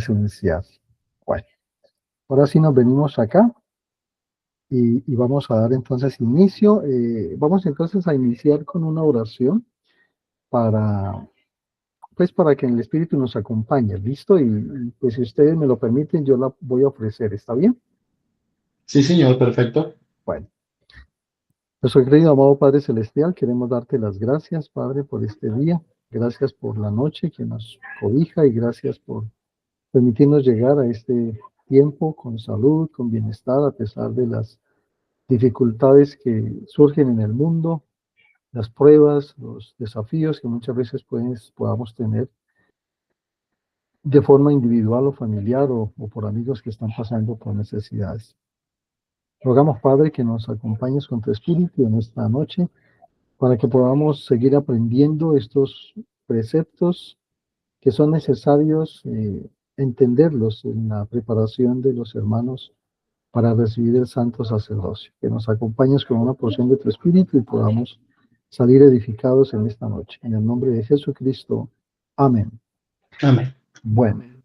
presencial. Bueno, ahora sí nos venimos acá y vamos a dar entonces inicio. Vamos entonces a iniciar con una oración para, pues para que el Espíritu nos acompañe, ¿listo? Y pues si ustedes me lo permiten, yo la voy a ofrecer, ¿está bien? Sí, señor, perfecto. Bueno, nuestro querido amado Padre Celestial, queremos darte las gracias, Padre, por este día. Gracias por la noche que nos cobija y gracias por permitirnos llegar a este tiempo con salud, con bienestar, a pesar de las dificultades que surgen en el mundo, las pruebas, los desafíos que muchas veces podamos tener de forma individual o familiar o por amigos que están pasando por necesidades. Rogamos, Padre, que nos acompañes con tu Espíritu en esta noche para que podamos seguir aprendiendo estos preceptos que son necesarios entenderlos en la preparación de los hermanos para recibir el santo sacerdocio. Que nos acompañes con una porción de tu Espíritu y podamos salir edificados en esta noche. En el nombre de Jesucristo. Amén. Amén. Bueno, Amén.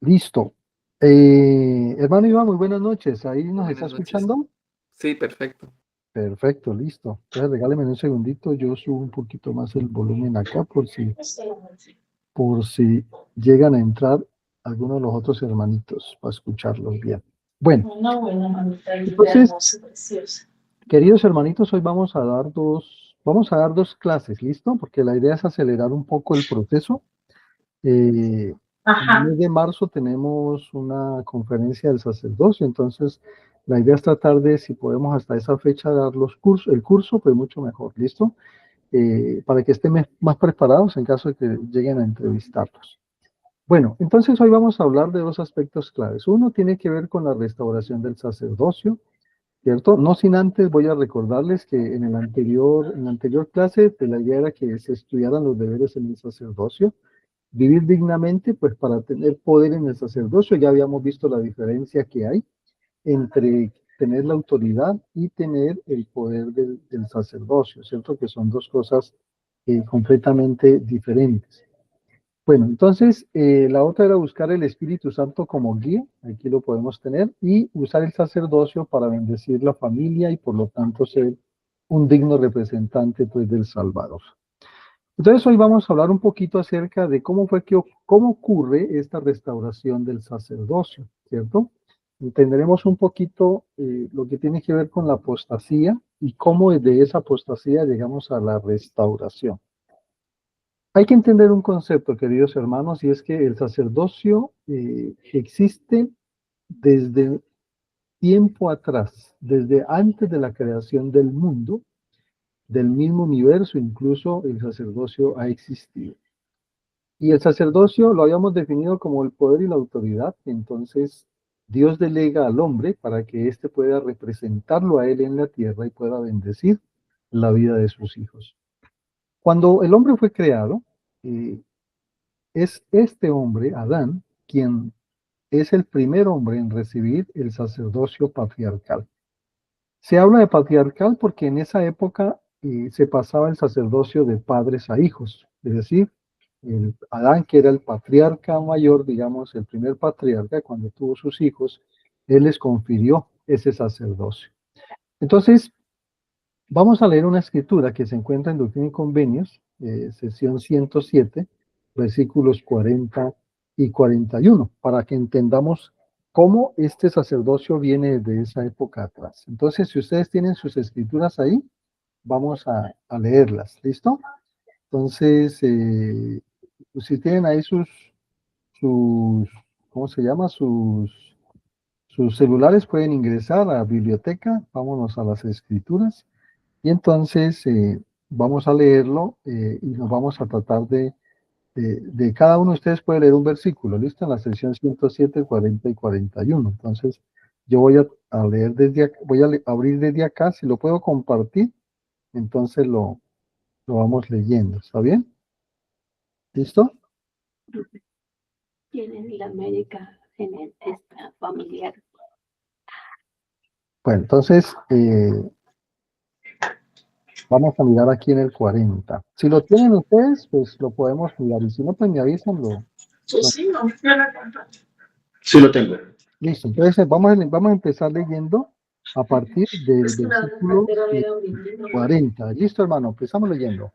listo. Hermano Iván, muy buenas noches. ¿Ahí nos está Buenas noches. escuchando? Sí, perfecto. Perfecto, listo. Entonces regáleme un segundito. Yo subo un poquito más el volumen acá por si llegan a entrar algunos de los otros hermanitos para escucharlos bien. Bueno, entonces, queridos hermanitos, hoy vamos a dar dos clases, ¿listo? Porque la idea es acelerar un poco el proceso. En el mes de marzo tenemos una conferencia del sacerdocio, entonces la idea es tratar de, si podemos hasta esa fecha dar el curso, pues mucho mejor, ¿listo? Para que estén más preparados en caso de que lleguen a entrevistarlos. Bueno, entonces hoy vamos a hablar de dos aspectos claves. Uno tiene que ver con la restauración del sacerdocio, ¿cierto? No sin antes voy a recordarles que en la anterior clase pues, la idea era que se estudiaran los deberes en el sacerdocio, vivir dignamente, pues para tener poder en el sacerdocio. Ya habíamos visto la diferencia que hay entre tener la autoridad y tener el poder del sacerdocio, ¿cierto? Que son dos cosas completamente diferentes. Bueno, entonces la otra era buscar el Espíritu Santo como guía, aquí lo podemos tener, y usar el sacerdocio para bendecir la familia y por lo tanto ser un digno representante pues del Salvador. Entonces hoy vamos a hablar un poquito acerca de cómo ocurre esta restauración del sacerdocio, ¿cierto? Entenderemos un poquito lo que tiene que ver con la apostasía y cómo de esa apostasía llegamos a la restauración. Hay que entender un concepto, queridos hermanos, y es que el sacerdocio existe desde tiempo atrás, desde antes de la creación del mundo, del mismo universo, incluso el sacerdocio ha existido. Y el sacerdocio lo habíamos definido como el poder y la autoridad, entonces Dios delega al hombre para que éste pueda representarlo a él en la tierra y pueda bendecir la vida de sus hijos. Cuando el hombre fue creado, es este hombre, Adán, quien es el primer hombre en recibir el sacerdocio patriarcal. Se habla de patriarcal porque en esa época se pasaba el sacerdocio de padres a hijos, es decir, el Adán, que era el patriarca mayor, digamos, el primer patriarca, cuando tuvo sus hijos, él les confirió ese sacerdocio. Entonces, vamos a leer una escritura que se encuentra en Doctrina y Convenios, sesión 107, versículos 40 y 41, para que entendamos cómo este sacerdocio viene de esa época atrás. Entonces, si ustedes tienen sus escrituras ahí, vamos a leerlas, ¿listo? Entonces, si tienen ahí ¿cómo se llama? Sus celulares, pueden ingresar a la biblioteca, vámonos a las escrituras, y entonces vamos a leerlo y nos vamos a tratar de cada uno de ustedes puede leer un versículo, ¿listo? En la sección 107, 40 y 41. Entonces, yo voy a leer desde acá, abrir desde acá, si lo puedo compartir, entonces lo vamos leyendo, ¿está bien? ¿Listo? Tienen la América en esta familiar. Bueno, entonces vamos a mirar aquí en el 40. Si lo tienen ustedes, pues lo podemos mirar, y si no, pues me avisan. Sí, no, yo la comparto. Sí lo tengo. Listo, entonces vamos a empezar leyendo a partir del versículo 40. Listo, hermano, empezamos leyendo.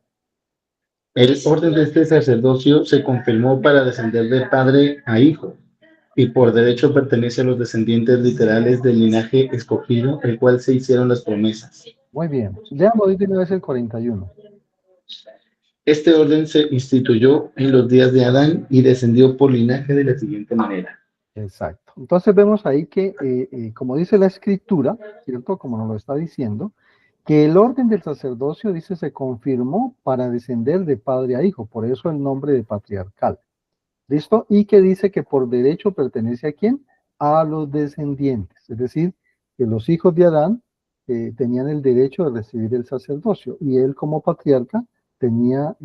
El orden de este sacerdocio se confirmó para descender de padre a hijo, y por derecho pertenece a los descendientes literales del linaje escogido, el cual se hicieron las promesas. Muy bien, leamos de una vez el 41. Este orden se instituyó en los días de Adán y descendió por linaje de la siguiente manera. Exacto. Entonces vemos ahí que, como dice la escritura, ¿cierto? Como nos lo está diciendo, que el orden del sacerdocio, dice, se confirmó para descender de padre a hijo, por eso el nombre de patriarcal. ¿Listo? Y que dice que por derecho pertenece a quién? A los descendientes. Es decir, que los hijos de Adán tenían el derecho de recibir el sacerdocio y él como patriarca tenía,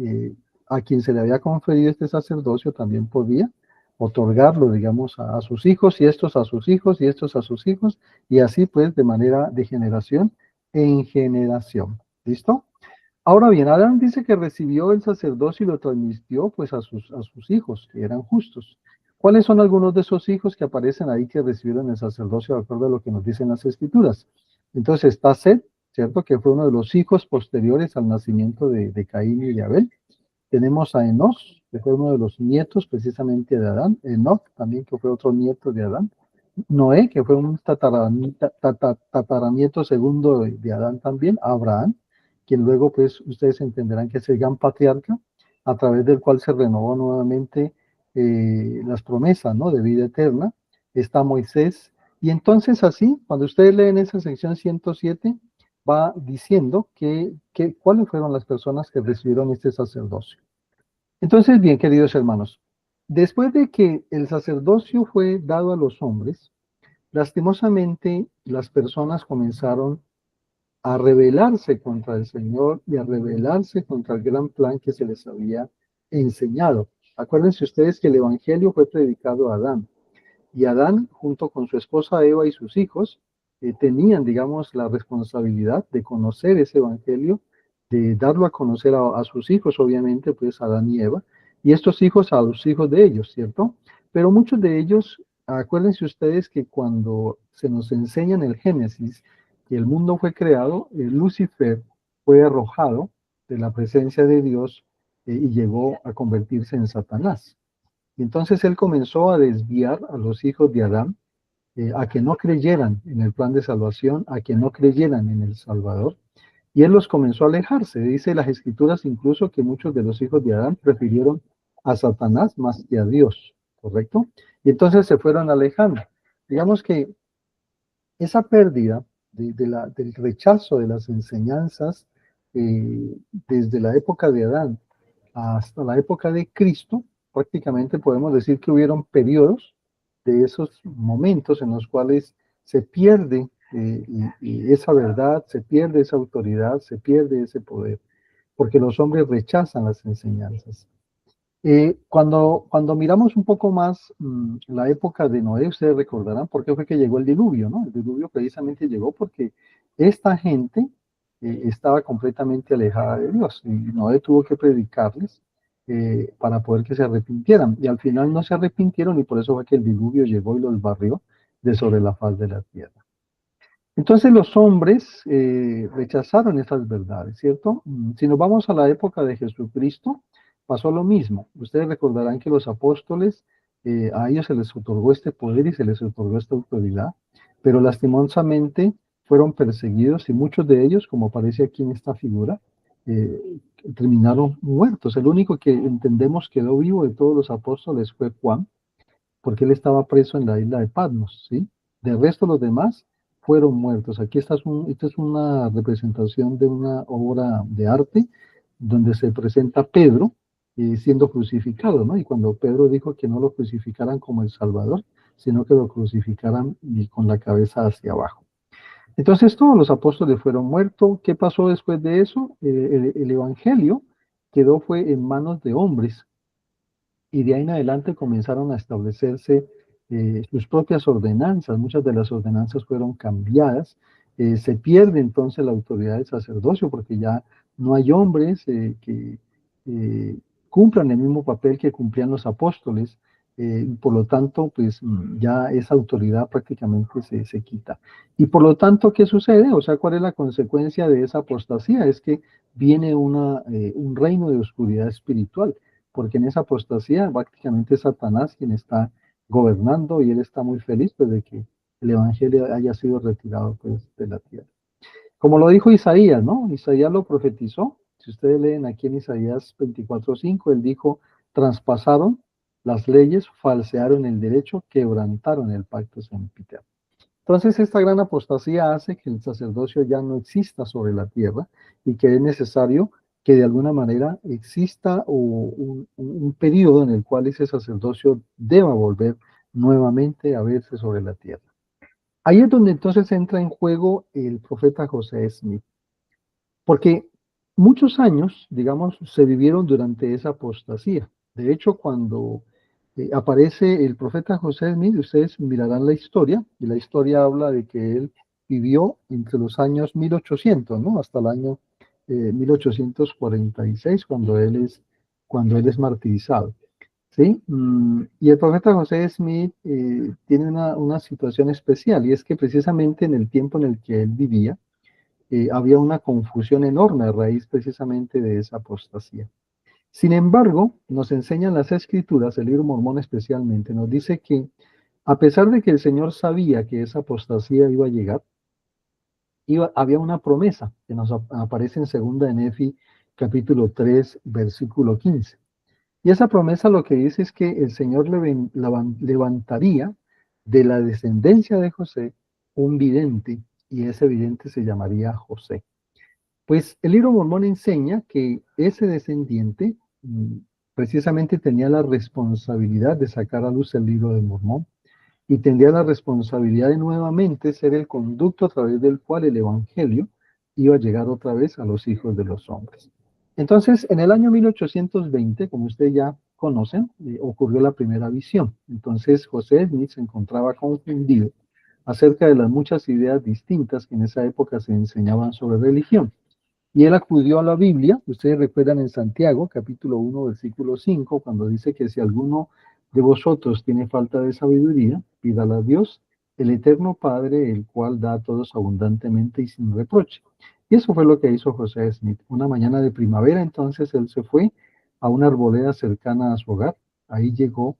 a quien se le había conferido este sacerdocio también podía otorgarlo, digamos, a sus hijos y estos a sus hijos y estos a sus hijos y así pues de manera de generación en generación. ¿Listo? Ahora bien, Adán dice que recibió el sacerdocio y lo transmitió pues a sus hijos, que eran justos. ¿Cuáles son algunos de esos hijos que aparecen ahí que recibieron el sacerdocio de acuerdo a lo que nos dicen las escrituras? Entonces está Set, ¿cierto? Que fue uno de los hijos posteriores al nacimiento de Caín y de Abel. Tenemos a Enos, que fue uno de los nietos precisamente de Adán. Enoch también, que fue otro nieto de Adán. Noé, que fue un tataranieto segundo de Adán también. Abraham, quien luego, pues, ustedes entenderán que es el gran patriarca, a través del cual se renovó nuevamente las promesas, ¿no? De vida eterna. Está Moisés. Y entonces así, cuando ustedes leen esa sección 107, va diciendo cuáles fueron las personas que recibieron este sacerdocio. Entonces, bien, queridos hermanos, después de que el sacerdocio fue dado a los hombres, lastimosamente las personas comenzaron a rebelarse contra el Señor y a rebelarse contra el gran plan que se les había enseñado. Acuérdense ustedes que el Evangelio fue predicado a Adán. Y Adán, junto con su esposa Eva y sus hijos, tenían, digamos, la responsabilidad de conocer ese evangelio, de darlo a conocer a sus hijos, obviamente, pues Adán y Eva, y estos hijos a los hijos de ellos, ¿cierto? Pero muchos de ellos, acuérdense ustedes que cuando se nos enseña en el Génesis que el mundo fue creado, Lucifer fue arrojado de la presencia de Dios y llegó a convertirse en Satanás. Y entonces él comenzó a desviar a los hijos de Adán, a que no creyeran en el plan de salvación, a que no creyeran en el Salvador. Y él los comenzó a alejarse. Dice las escrituras incluso que muchos de los hijos de Adán prefirieron a Satanás más que a Dios, ¿correcto? Y entonces se fueron alejando. Digamos que esa pérdida del rechazo de las enseñanzas desde la época de Adán hasta la época de Cristo, prácticamente podemos decir que hubieron periodos de esos momentos en los cuales se pierde esa verdad, se pierde esa autoridad, se pierde ese poder, porque los hombres rechazan las enseñanzas. Cuando miramos un poco más la época de Noé, ustedes recordarán por qué fue que llegó el diluvio, ¿no? El diluvio precisamente llegó porque esta gente estaba completamente alejada de Dios y Noé tuvo que predicarles para poder que se arrepintieran. Y al final no se arrepintieron y por eso fue que el diluvio llegó y los barrió de sobre la faz de la tierra. Entonces los hombres rechazaron esas verdades, ¿cierto? Si nos vamos a la época de Jesucristo, pasó lo mismo. Ustedes recordarán que los apóstoles, a ellos se les otorgó este poder y se les otorgó esta autoridad, pero lastimosamente fueron perseguidos y muchos de ellos, como aparece aquí en esta figura, terminaron muertos. El único que entendemos quedó vivo de todos los apóstoles fue Juan, porque él estaba preso en la isla de Patmos, ¿sí? De resto, los demás fueron muertos. Aquí esta es una representación de una obra de arte donde se presenta a Pedro siendo crucificado, ¿no? Y cuando Pedro dijo que no lo crucificaran como el Salvador, sino que lo crucificaran con la cabeza hacia abajo. Entonces todos los apóstoles fueron muertos. ¿Qué pasó después de eso? El Evangelio fue en manos de hombres y de ahí en adelante comenzaron a establecerse sus propias ordenanzas. Muchas de las ordenanzas fueron cambiadas. Se pierde entonces la autoridad del sacerdocio porque ya no hay hombres que cumplan el mismo papel que cumplían los apóstoles por lo tanto, pues ya esa autoridad prácticamente se quita. Y por lo tanto, ¿qué sucede? O sea, ¿cuál es la consecuencia de esa apostasía? Es que viene un reino de oscuridad espiritual, porque en esa apostasía prácticamente es Satanás quien está gobernando y él está muy feliz pues, de que el evangelio haya sido retirado pues, de la tierra. Como lo dijo Isaías, ¿no? Isaías lo profetizó. Si ustedes leen aquí en Isaías 24:5, él dijo, traspasaron las leyes, falsearon el derecho, quebrantaron el pacto sempiterno. Entonces, esta gran apostasía hace que el sacerdocio ya no exista sobre la tierra y que es necesario que de alguna manera exista un periodo en el cual ese sacerdocio deba volver nuevamente a verse sobre la tierra. Ahí es donde entonces entra en juego el profeta José Smith, porque muchos años, digamos, se vivieron durante esa apostasía. De hecho, cuando aparece el profeta José Smith, ustedes mirarán la historia, y la historia habla de que él vivió entre los años 1800, ¿no? Hasta el año 1846, cuando él es martirizado. ¿Sí? Y el profeta José Smith tiene una situación especial, y es que precisamente en el tiempo en el que él vivía, había una confusión enorme a raíz precisamente de esa apostasía. Sin embargo, nos enseñan las escrituras, el libro Mormón especialmente, nos dice que a pesar de que el Señor sabía que esa apostasía iba a llegar, había una promesa que nos aparece en 2 de Nefi, capítulo 3, versículo 15. Y esa promesa lo que dice es que el Señor levantaría de la descendencia de José un vidente, y ese vidente se llamaría José. Pues el libro Mormón enseña que ese descendiente precisamente tenía la responsabilidad de sacar a luz el libro de Mormón y tendría la responsabilidad de nuevamente ser el conducto a través del cual el evangelio iba a llegar otra vez a los hijos de los hombres. Entonces, en el año 1820, como ustedes ya conocen, ocurrió la primera visión. Entonces, José Smith se encontraba confundido acerca de las muchas ideas distintas que en esa época se enseñaban sobre religión. Y él acudió a la Biblia, ustedes recuerdan en Santiago, capítulo 1, versículo 5, cuando dice que si alguno de vosotros tiene falta de sabiduría, pídala a Dios, el eterno Padre, el cual da a todos abundantemente y sin reproche. Y eso fue lo que hizo José Smith. Una mañana de primavera, entonces él se fue a una arboleda cercana a su hogar. Ahí llegó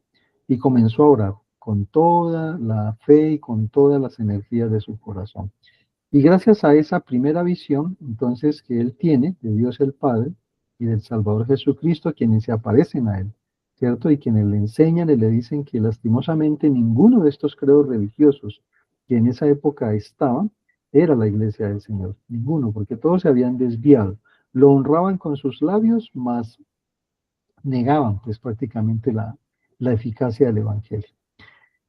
y comenzó a orar con toda la fe y con todas las energías de su corazón. Y gracias a esa primera visión, entonces, que él tiene de Dios el Padre y del Salvador Jesucristo, quienes se aparecen a él, ¿cierto? Y quienes le enseñan y le dicen que lastimosamente ninguno de estos credos religiosos que en esa época estaban era la iglesia del Señor. Ninguno, porque todos se habían desviado. Lo honraban con sus labios, mas negaban pues prácticamente la eficacia del Evangelio.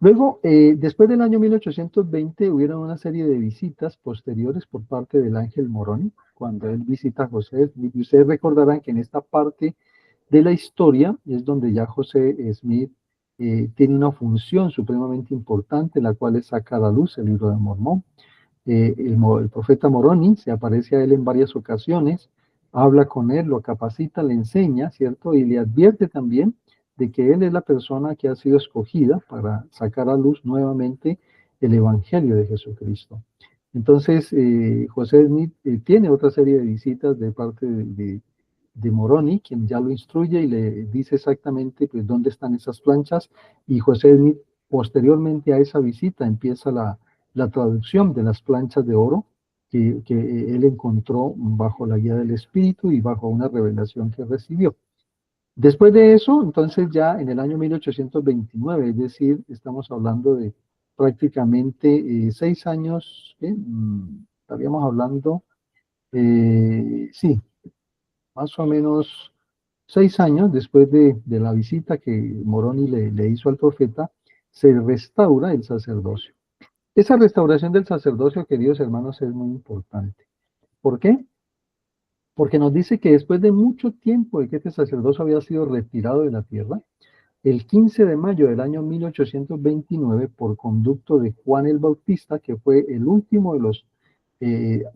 Luego, después del año 1820, hubieron una serie de visitas posteriores por parte del ángel Moroni, cuando él visita a José Smith. Y ustedes recordarán que en esta parte de la historia es donde ya José Smith tiene una función supremamente importante, la cual es sacar a luz el libro de Mormón. El profeta Moroni se aparece a él en varias ocasiones, habla con él, lo capacita, le enseña, ¿cierto? Y le advierte también de que él es la persona que ha sido escogida para sacar a luz nuevamente el Evangelio de Jesucristo. Entonces, José Smith tiene otra serie de visitas de parte de Moroni, quien ya lo instruye y le dice exactamente pues, dónde están esas planchas, y José Smith, posteriormente a esa visita, empieza la traducción de las planchas de oro que él encontró bajo la guía del Espíritu y bajo una revelación que recibió. Después de eso, entonces ya en el año 1829, es decir, estamos hablando de prácticamente 6 años, estaríamos hablando, sí, más o menos 6 años después de la visita que Moroni le hizo al profeta, se restaura el sacerdocio. Esa restauración del sacerdocio, queridos hermanos, es muy importante. ¿Por qué? Porque nos dice que después de mucho tiempo de que este sacerdocio había sido retirado de la tierra, el 15 de mayo del año 1829, por conducto de Juan el Bautista, que fue el último de los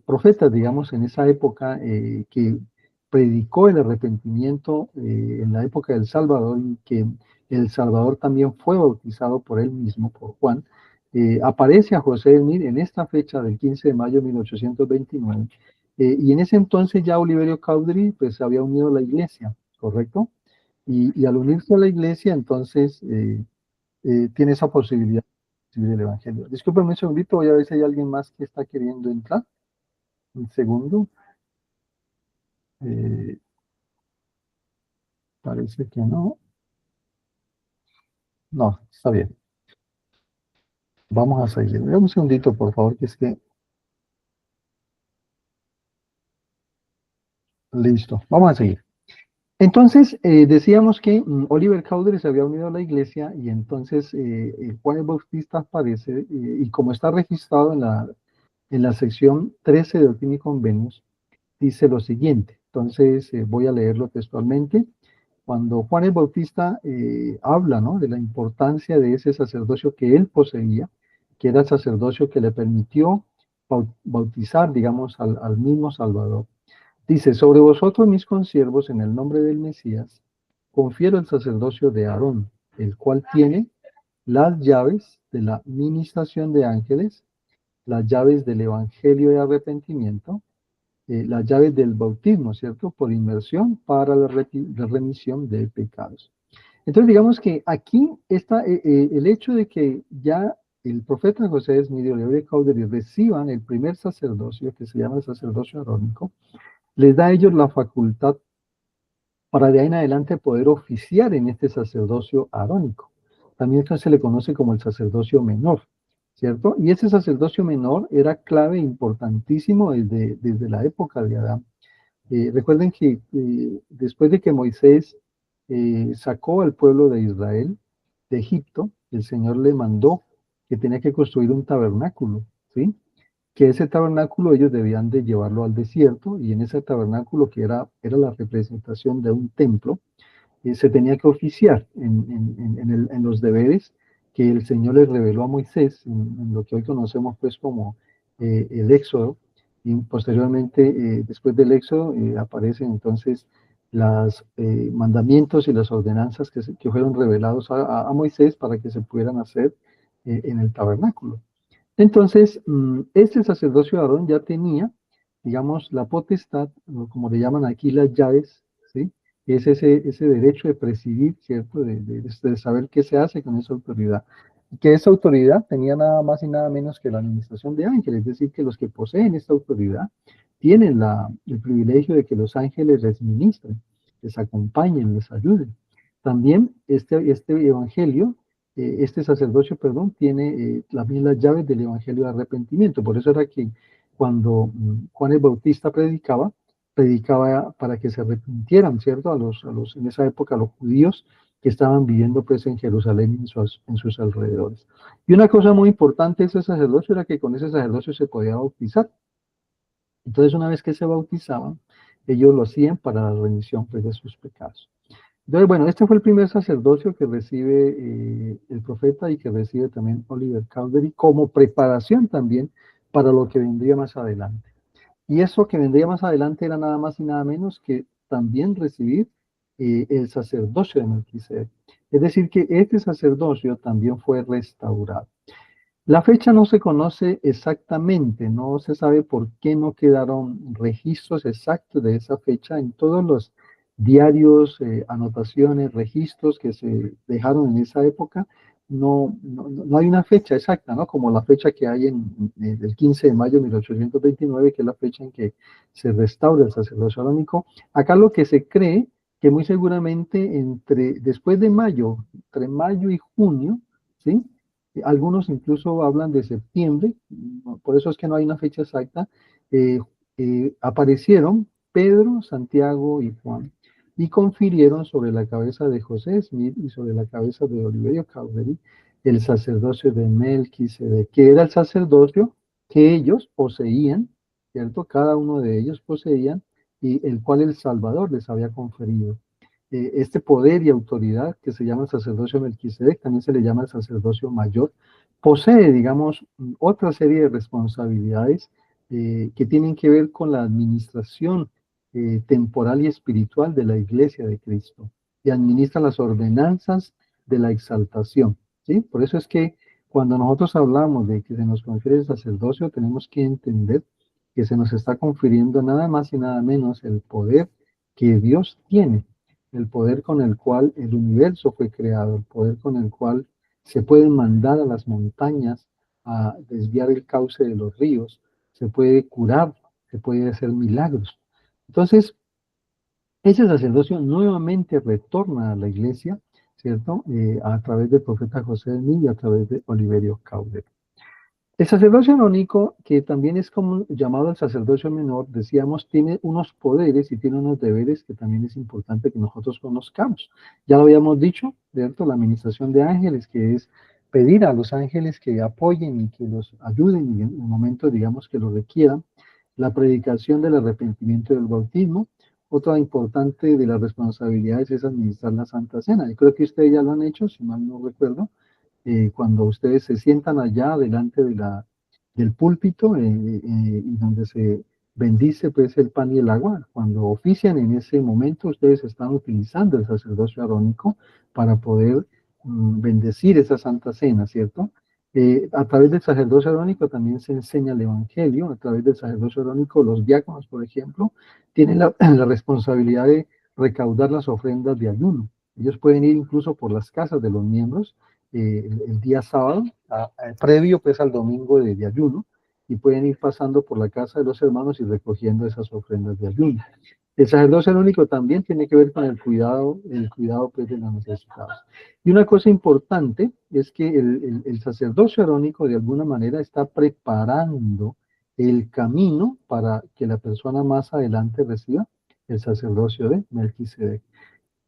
profetas, digamos, en esa época, que predicó el arrepentimiento en la época del Salvador y que El Salvador también fue bautizado por él mismo, por Juan. Aparece a José Smith en esta fecha del 15 de mayo de 1829, y en ese entonces ya Oliverio Cowdery pues se había unido a la iglesia, ¿correcto? Y al unirse a la iglesia, entonces tiene esa posibilidad de recibir el Evangelio. Discúlpenme un segundito, voy a ver si hay alguien más que está queriendo entrar. Un segundo. Eh, Parece que no. No, está bien. Vamos a seguir. Dame un segundito, por favor, que es que... Listo, vamos a seguir. Entonces, decíamos que Oliver Cowdery se había unido a la iglesia y entonces Juan el Bautista aparece y como está registrado en la sección 13 de Doctrina y Convenios, dice lo siguiente. Entonces, voy a leerlo textualmente. Cuando Juan el Bautista habla, ¿no?, de la importancia de ese sacerdocio que él poseía, que era el sacerdocio que le permitió bautizar, digamos, al mismo Salvador. Dice, sobre vosotros mis consiervos, en el nombre del Mesías, confiero el sacerdocio de Aarón, el cual tiene las llaves de la ministración de ángeles, las llaves del evangelio de arrepentimiento, las llaves del bautismo, ¿cierto? Por inmersión para la remisión de pecados. Entonces, digamos que aquí está el hecho de que ya el profeta José Smith y Oliverio Cowdery reciban el primer sacerdocio, que se llama el sacerdocio arónico, les da a ellos la facultad para de ahí en adelante poder oficiar en este sacerdocio arónico. También esto se le conoce como el sacerdocio menor, ¿cierto? Y ese sacerdocio menor era clave, importantísimo desde la época de Adán. Recuerden que después de que Moisés sacó al pueblo de Israel de Egipto, el Señor le mandó que tenía que construir un tabernáculo, ¿sí? Que ese tabernáculo ellos debían de llevarlo al desierto, y en ese tabernáculo, que era la representación de un templo, se tenía que oficiar en los deberes que el Señor le reveló a Moisés, en lo que hoy conocemos pues como el Éxodo, y posteriormente, después del Éxodo, aparecen entonces los mandamientos y las ordenanzas que fueron revelados a Moisés para que se pudieran hacer en el tabernáculo. Entonces, este sacerdocio de Aarón ya tenía, digamos, la potestad, o como le llaman aquí, las llaves, ¿sí? Es ese derecho de presidir, ¿cierto? De saber qué se hace con esa autoridad. Y que esa autoridad tenía nada más y nada menos que la administración de ángeles, es decir, que los que poseen esta autoridad tienen el privilegio de que los ángeles les ministren, les acompañen, les ayuden. También este evangelio, este sacerdocio, perdón, tiene también las llaves del evangelio de arrepentimiento. Por eso era que cuando Juan el Bautista predicaba para que se arrepintieran, ¿cierto? En esa época, a los judíos que estaban viviendo pues en Jerusalén y en sus alrededores. Y una cosa muy importante de ese sacerdocio era que con ese sacerdocio se podía bautizar. Entonces, una vez que se bautizaban, ellos lo hacían para la remisión pues, de sus pecados. Entonces, bueno, este fue el primer sacerdocio que recibe el profeta y que recibe también Oliver Cowdery como preparación también para lo que vendría más adelante. Y eso que vendría más adelante era nada más y nada menos que también recibir el sacerdocio de Melquisedec. Es decir, que este sacerdocio también fue restaurado. La fecha no se conoce exactamente, no se sabe por qué no quedaron registros exactos de esa fecha en todos los diarios, anotaciones, registros que se dejaron en esa época. No hay una fecha exacta, ¿no? Como la fecha que hay el 15 de mayo de 1829, que es la fecha en que se restaura el sacerdocio arónico. Acá lo que se cree que muy seguramente después de mayo, entre mayo y junio, ¿sí? Algunos incluso hablan de septiembre, por eso es que no hay una fecha exacta. eh, Aparecieron Pedro, Santiago y Juan y confirieron sobre la cabeza de José Smith y sobre la cabeza de Oliverio Cowdery el sacerdocio de Melquisedec, que era el sacerdocio que ellos poseían, ¿cierto? Cada uno de ellos poseían, y el cual el Salvador les había conferido. Este poder y autoridad que se llama el sacerdocio Melquisedec, también se le llama el sacerdocio mayor, posee, digamos, otra serie de responsabilidades que tienen que ver con la administración temporal y espiritual de la Iglesia de Cristo, y administra las ordenanzas de la exaltación, ¿sí? Por eso es que cuando nosotros hablamos de que se nos confiere el sacerdocio, tenemos que entender que se nos está confiriendo nada más y nada menos el poder que Dios tiene, el poder con el cual el universo fue creado, el poder con el cual se pueden mandar a las montañas a desviar el cauce de los ríos, se puede curar, se puede hacer milagros. Entonces, ese sacerdocio nuevamente retorna a la iglesia, ¿cierto? A través del profeta José de Mí y a través de Oliverio Caudel. El sacerdocio arónico, que también es como llamado el sacerdocio menor, decíamos, tiene unos poderes y tiene unos deberes que también es importante que nosotros conozcamos. Ya lo habíamos dicho, ¿cierto? La administración de ángeles, que es pedir a los ángeles que apoyen y que los ayuden en el momento, digamos, que lo requieran. La predicación del arrepentimiento y del bautismo. Otra importante de las responsabilidades es administrar la Santa Cena. Yo creo que ustedes ya lo han hecho, si mal no recuerdo, cuando ustedes se sientan allá delante de del púlpito y donde se bendice pues el pan y el agua. Cuando ofician en ese momento, ustedes están utilizando el sacerdocio arónico para poder bendecir esa Santa Cena, ¿cierto? A través del sacerdocio arónico también se enseña el Evangelio. A través del sacerdocio arónico, los diáconos, por ejemplo, tienen la responsabilidad de recaudar las ofrendas de ayuno. Ellos pueden ir incluso por las casas de los miembros el día sábado, previo pues al domingo de ayuno, y pueden ir pasando por la casa de los hermanos y recogiendo esas ofrendas de ayuno. El sacerdocio arónico también tiene que ver con el cuidado pues, de los necesitados. Y una cosa importante es que el sacerdocio arónico de alguna manera está preparando el camino para que la persona más adelante reciba el sacerdocio de Melquisedec.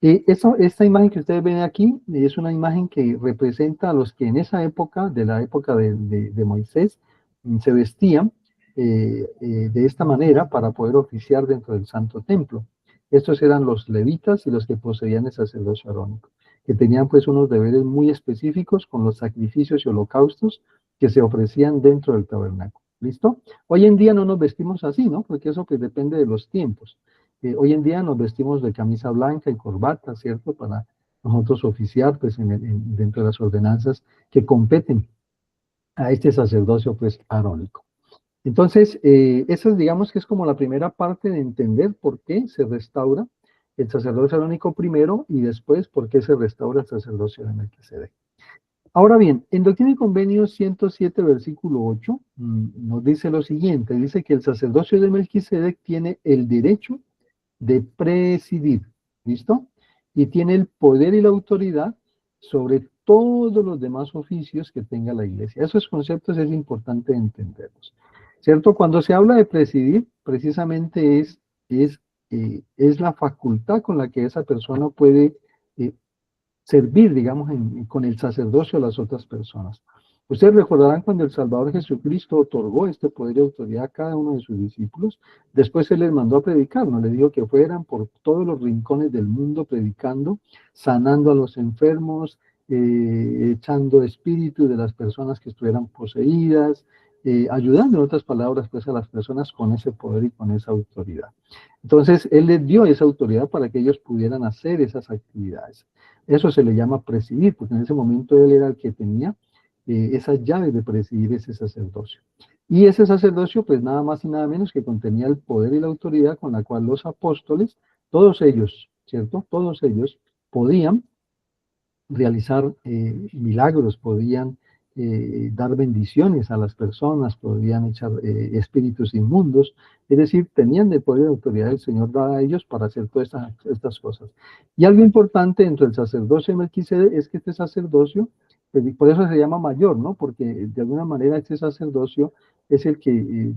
Esta imagen que ustedes ven aquí es una imagen que representa a los que en esa época, de la época de Moisés, se vestían de esta manera para poder oficiar dentro del Santo Templo. Estos eran los levitas y los que poseían el sacerdocio arónico, que tenían pues unos deberes muy específicos con los sacrificios y holocaustos que se ofrecían dentro del tabernáculo. ¿Listo? Hoy en día no nos vestimos así, ¿no? Porque eso pues depende de los tiempos. Hoy en día nos vestimos de camisa blanca y corbata, ¿cierto? Para nosotros oficiar pues, dentro de las ordenanzas que competen a este sacerdocio pues arónico. Entonces, esa digamos que es como la primera parte de entender por qué se restaura el sacerdocio arónico primero y después por qué se restaura el sacerdocio de Melquisedec. Ahora bien, en Doctrina y Convenios 107, versículo 8, nos dice lo siguiente, dice que el sacerdocio de Melquisedec tiene el derecho de presidir, ¿listo? Y tiene el poder y la autoridad sobre todos los demás oficios que tenga la iglesia. Esos conceptos es importante entenderlos, ¿cierto? Cuando se habla de presidir, precisamente es la facultad con la que esa persona puede servir, digamos, con el sacerdocio a las otras personas. Ustedes recordarán cuando el Salvador Jesucristo otorgó este poder y autoridad a cada uno de sus discípulos, después Él les mandó a predicar, no les dijo que fueran por todos los rincones del mundo predicando, sanando a los enfermos, echando espíritu de las personas que estuvieran poseídas, ayudando en otras palabras pues a las personas con ese poder y con esa autoridad. Entonces Él les dio esa autoridad para que ellos pudieran hacer esas actividades. Eso se le llama presidir, porque en ese momento Él era el que tenía esas llaves de presidir ese sacerdocio. Y ese sacerdocio, pues nada más y nada menos que contenía el poder y la autoridad con la cual los apóstoles, todos ellos, ¿cierto? Todos ellos podían realizar milagros, podían dar bendiciones a las personas, podían echar espíritus inmundos, es decir, tenían el poder y la autoridad del Señor dada a ellos para hacer todas estas cosas. Y algo importante dentro del sacerdocio de Melquisedec es que este sacerdocio, por eso se llama mayor, ¿no? Porque de alguna manera este sacerdocio es el que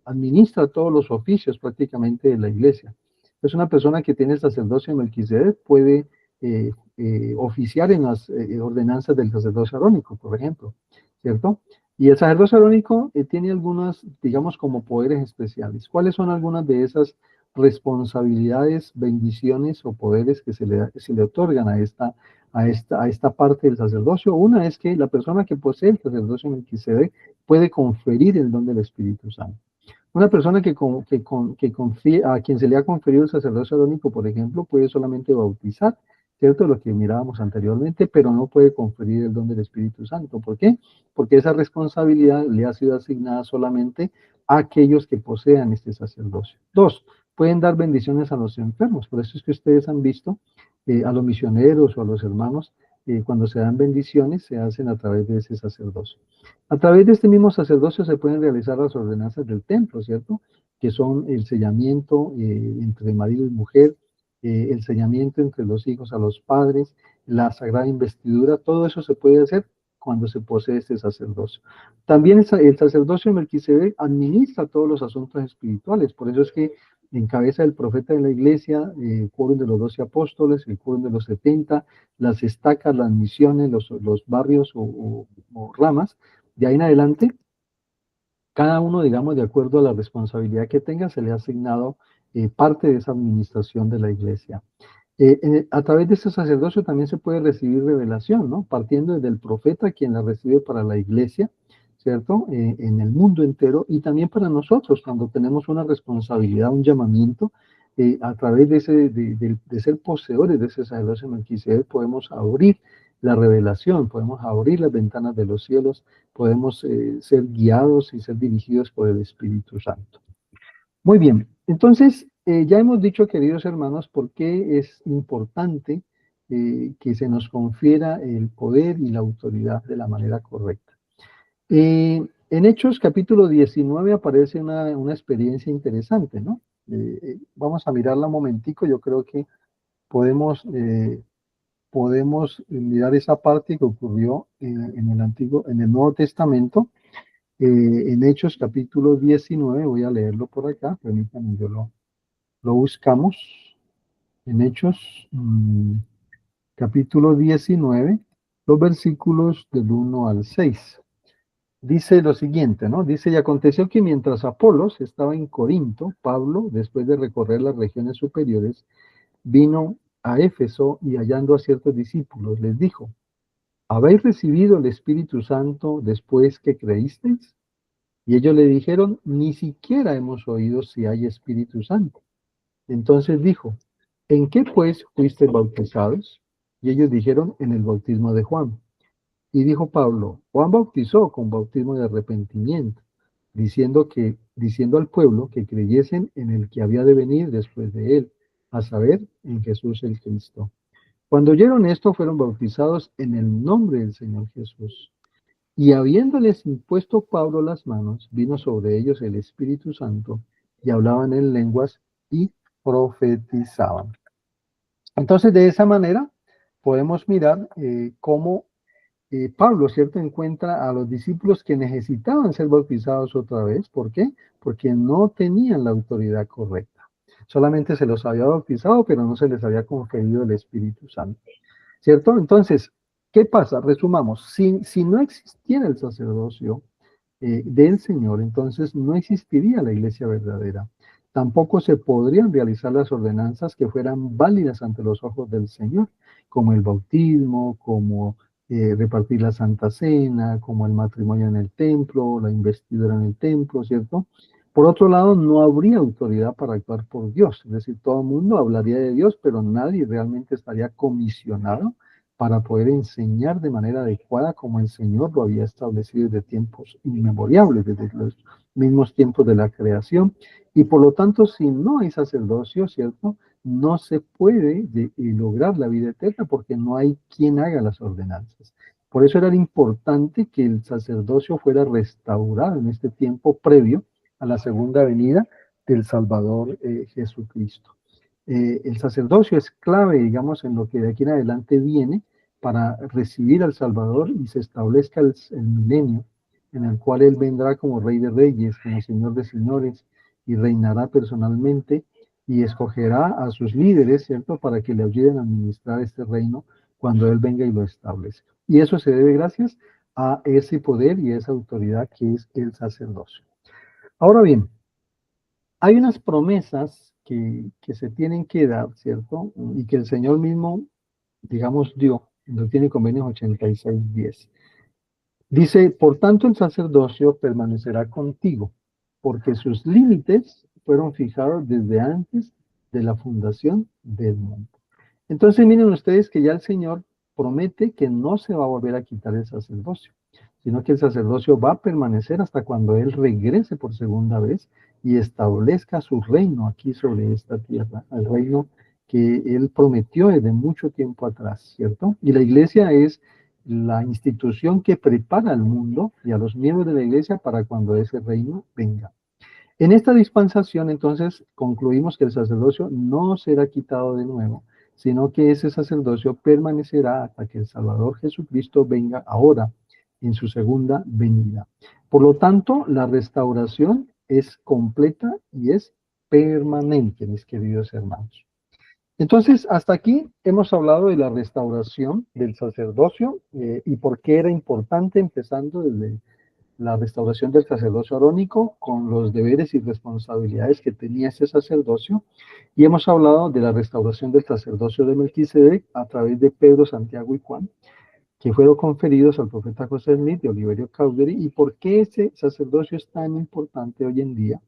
administra todos los oficios prácticamente de la iglesia. Es una persona que tiene el sacerdocio de Melquisedec, puede oficiar en las ordenanzas del sacerdocio arónico, por ejemplo, ¿cierto? Y el sacerdocio arónico tiene algunas, digamos, como poderes especiales. ¿Cuáles son algunas de esas responsabilidades, bendiciones o poderes que se le otorgan a esta parte del sacerdocio? Una es que la persona que posee el sacerdocio Melquisedec puede conferir el don del Espíritu Santo. Una persona que confía, a quien se le ha conferido el sacerdocio arónico, por ejemplo, puede solamente bautizar ¿cierto? Lo que mirábamos anteriormente, pero no puede conferir el don del Espíritu Santo. ¿Por qué? Porque esa responsabilidad le ha sido asignada solamente a aquellos que posean este sacerdocio. Dos, pueden dar bendiciones a los enfermos. Por eso es que ustedes han visto a los misioneros o a los hermanos, cuando se dan bendiciones, se hacen a través de ese sacerdocio. A través de este mismo sacerdocio se pueden realizar las ordenanzas del templo, ¿cierto? Que son el sellamiento entre marido y mujer, el sellamiento entre los hijos a los padres, la sagrada investidura, todo eso se puede hacer cuando se posee este sacerdocio. También el sacerdocio Melquisedec administra todos los asuntos espirituales, por eso es que encabeza el profeta de la iglesia, el quórum de los 12 apóstoles, el quórum de los 70, las estacas, las misiones, los barrios o ramas. De ahí en adelante, cada uno, digamos, de acuerdo a la responsabilidad que tenga, se le ha asignado parte de esa administración de la iglesia. A través de este sacerdocio también se puede recibir revelación, ¿no? Partiendo desde el profeta, quien la recibe para la iglesia, ¿cierto? En el mundo entero, y también para nosotros, cuando tenemos una responsabilidad, un llamamiento, a través de ser poseedores de ese sacerdocio Melquisedec, podemos abrir la revelación, podemos abrir las ventanas de los cielos, podemos ser guiados y ser dirigidos por el Espíritu Santo. Muy bien, entonces ya hemos dicho, queridos hermanos, por qué es importante que se nos confiera el poder y la autoridad de la manera correcta. En Hechos capítulo 19 aparece una experiencia interesante, ¿no? Vamos a mirarla un momentico, yo creo que podemos mirar esa parte que ocurrió en el Nuevo Testamento, en Hechos capítulo 19, voy a leerlo por acá, permítanme, lo buscamos, en Hechos capítulo 19, los versículos del 1 al 6. Dice lo siguiente, ¿no? Dice, y aconteció que mientras Apolos estaba en Corinto, Pablo, después de recorrer las regiones superiores, vino a Éfeso y hallando a ciertos discípulos, les dijo, ¿habéis recibido el Espíritu Santo después que creísteis? Y ellos le dijeron, ni siquiera hemos oído si hay Espíritu Santo. Entonces dijo, ¿en qué pues fuisteis bautizados? Y ellos dijeron, en el bautismo de Juan. Y dijo Pablo, Juan bautizó con bautismo de arrepentimiento, diciendo al pueblo que creyesen en el que había de venir después de él, a saber, en Jesús el Cristo. Cuando oyeron esto, fueron bautizados en el nombre del Señor Jesús. Y habiéndoles impuesto Pablo las manos, vino sobre ellos el Espíritu Santo, y hablaban en lenguas y profetizaban. Entonces, de esa manera, podemos mirar cómo Pablo, ¿cierto?, encuentra a los discípulos que necesitaban ser bautizados otra vez. ¿Por qué? Porque no tenían la autoridad correcta. Solamente se los había bautizado, pero no se les había conferido el Espíritu Santo. ¿Cierto? Entonces, ¿qué pasa? Resumamos. Si no existiera el sacerdocio del Señor, entonces no existiría la iglesia verdadera. Tampoco se podrían realizar las ordenanzas que fueran válidas ante los ojos del Señor, como el bautismo, como repartir la Santa Cena, como el matrimonio en el templo, la investidura en el templo, ¿cierto? Por otro lado, no habría autoridad para actuar por Dios, es decir, todo el mundo hablaría de Dios, pero nadie realmente estaría comisionado para poder enseñar de manera adecuada como el Señor lo había establecido desde tiempos inmemoriales, desde los mismos tiempos de la creación. Y por lo tanto, si no hay sacerdocio, ¿cierto?, no se puede lograr la vida eterna porque no hay quien haga las ordenanzas. Por eso era importante que el sacerdocio fuera restaurado en este tiempo previo a la segunda venida del Salvador Jesucristo. El sacerdocio es clave, digamos, en lo que de aquí en adelante viene para recibir al Salvador y se establezca el milenio en el cual Él vendrá como Rey de Reyes, como Señor de Señores, y reinará personalmente y escogerá a sus líderes, ¿cierto?, para que le ayuden a administrar este reino cuando Él venga y lo establezca. Y eso se debe gracias a ese poder y esa autoridad que es el sacerdocio. Ahora bien, hay unas promesas que se tienen que dar, ¿cierto? Y que el Señor mismo, digamos, dio, lo tiene en Convenios 86:10. Dice, por tanto el sacerdocio permanecerá contigo, porque sus límites fueron fijados desde antes de la fundación del mundo. Entonces miren ustedes que ya el Señor promete que no se va a volver a quitar el sacerdocio, sino que el sacerdocio va a permanecer hasta cuando Él regrese por segunda vez y establezca su reino aquí sobre esta tierra, el reino que Él prometió desde mucho tiempo atrás, ¿cierto? Y la iglesia es la institución que prepara al mundo y a los miembros de la iglesia para cuando ese reino venga. En esta dispensación, entonces, concluimos que el sacerdocio no será quitado de nuevo, sino que ese sacerdocio permanecerá hasta que el Salvador Jesucristo venga ahora en su segunda venida. Por lo tanto, la restauración es completa y es permanente, mis queridos hermanos. Entonces, hasta aquí hemos hablado de la restauración del sacerdocio y por qué era importante, empezando desde la restauración del sacerdocio arónico con los deberes y responsabilidades que tenía ese sacerdocio. Y hemos hablado de la restauración del sacerdocio de Melquisedec a través de Pedro, Santiago y Juan, que fueron conferidos al profeta José Smith de Oliverio Cowdery, y por qué ese sacerdocio es tan importante hoy en día,